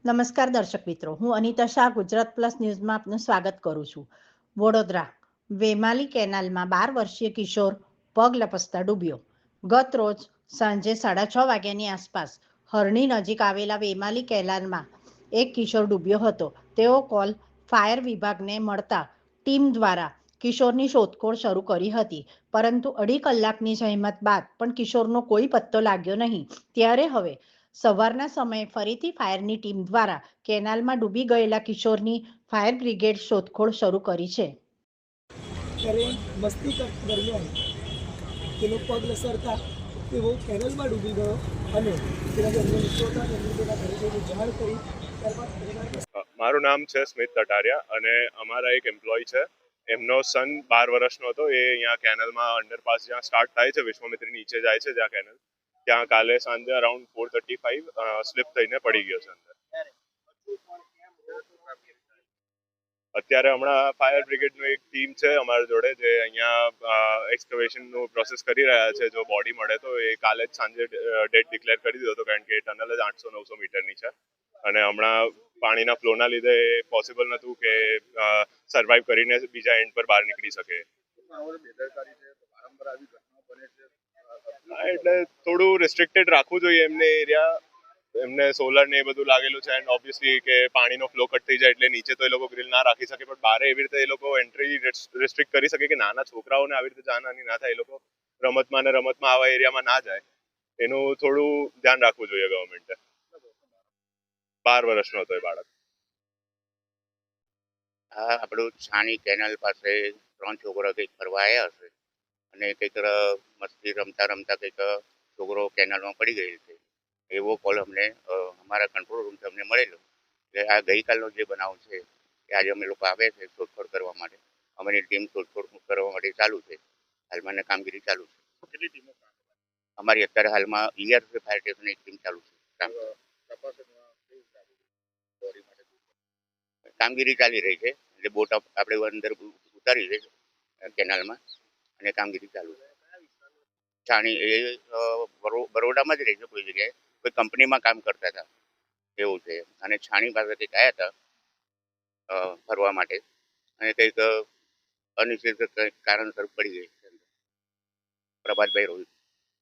નમસ્કાર દર્શક મિત્રો, હું અનિતા શાહ ગુજરાત પ્લસ ન્યૂઝમાં આપનું સ્વાગત કરું છું. વડોદરા વેમાલી કેનાલમાં 12 વર્ષીય કિશોર પગ લપસતા ડૂબ્યો. ગત રોજ સાંજે 6:30 વાગ્યાની આસપાસ હરણી નજીક આવેલા વેમાલી કેનાલમાં એક કિશોર ડૂબ્યો હતો. તેઓ કોલ ફાયર વિભાગને મળતા ટીમ દ્વારા કિશોરની શોધખોળ શરૂ કરી હતી, પરંતુ 2.5 કલાકની જહેમત બાદ પણ કિશોરનો કોઈ પત્તો લાગ્યો નહીં. ત્યારે હવે સવારના સમયે ફરીથી ફાયરની ટીમ દ્વારા કેનાલમાં ડૂબી ગયેલા કિશોરની ફાયર બ્રિગેડ શોધખોળ શરૂ કરી છે. ત્યારે મસ્તી દરમિયાન તેનો પગ લસરતા તેઓ કેનલમાં ડૂબી ગયો અને તેના જે અન્ય મિત્રો હતા તેમને તેના ઘરે જઈને જાણ કરી. ત્યારબાદ મારું નામ છે સ્મિત તટારિયા અને અમારા એક એમ્પ્લોય છે, એમનો સન 12 વર્ષનો હતો. એ અહીંયા કેનલમાં અંડરપાસ જ્યાં સ્ટાર્ટ થાય છે, વિશ્વામિત્રી નીચે જાય છે જ્યાં કેનલ, ત્યાં કાલે સાંજે અરાઉન્ડ 4:35 સ્લીપ થઈને પડી ગયો છે અંદર. અત્યારે હમણાં ફાયર બ્રિગેડનું એક ટીમ છે અમારા જોડે, જે અહીંયા એક્સકવેશનનું પ્રોસેસ કરી રહ્યા છે. જો બોડી મળે તો એ કાલે જ સાંજે ડેડ ડિક્લેર કરી દીધો હતો, કારણ કે એ ટનલ જ 800-900 મીટરની છે અને હમણાં પાણીના ફ્લોના લીધે પોસિબલ નહોતું કે સર્વાઈવ કરીને બીજા એન્ડ પર બહાર નીકળી શકે. એટલે થોડું રિસ્ટ્રિક્ટેડ રાખવું જોઈએ એમને એરિયા. એમને સોલર ને એ બધું લાગેલું છે એન્ડ ઓબ્વિયસલી કે પાણીનો ફ્લો કટ થઈ જાય એટલે નીચે તો એ લોકો ગ્રીલ ના રાખી શકે, પણ બહાર એવી રીતે એ લોકો એન્ટ્રી રિસ્ટ્રિક્ટ કરી શકે કે નાના છોકરાઓને આવી રીતે જાનહાની ના થાય, એ લોકો રમતમાં આવા એરિયામાં ના જાય. એનું થોડું ધ્યાન રાખવું જોઈએ ગવર્મેન્ટે. 12 વર્ષનો હતો એ બાળક. હા, આપણું છાણી કેનાલ પાસે 3 છોકરા કંઈક ફરવા આવ્યા હશે અને કંઈક મસ્તી રમતા રમતા કંઈક છોકરો કેનાલમાં પડી ગયેલ છે, એવો કોલ અમને અમારા કંટ્રોલ રૂમથી અમને મળેલો. એટલે આ ગઈકાલનો જે બનાવ છે એ આજે અમે લોકો આવે છે શોધખોળ કરવા માટે. અમારી ટીમ શોધખોળ કરવા માટે ચાલુ છે. હાલમાં કામગીરી ચાલુ છે. કેટલી ટીમો અમારી અત્યારે હાલમાં ઈઆરસી ફાયર સ્ટેશનની ટીમ ચાલુ છે. કામગીરી ચાલી રહી છે. એટલે બોટ આપણે અંદર ઉતારી છે કેનાલમાં અને કામગીરી ચાલુ છે. છાણી એ બરોડામાં જ રહે છે, કોઈ જગ્યાએ કોઈ કંપનીમાં કામ કરતા હતા એવું છે. અને છાણી પાસે કંઈક આવ્યા હતા ફરવા માટે અને કંઈક અનિશ્ચિત કારણસર પડી ગઈ છે. પ્રભાતભાઈ રોહિત.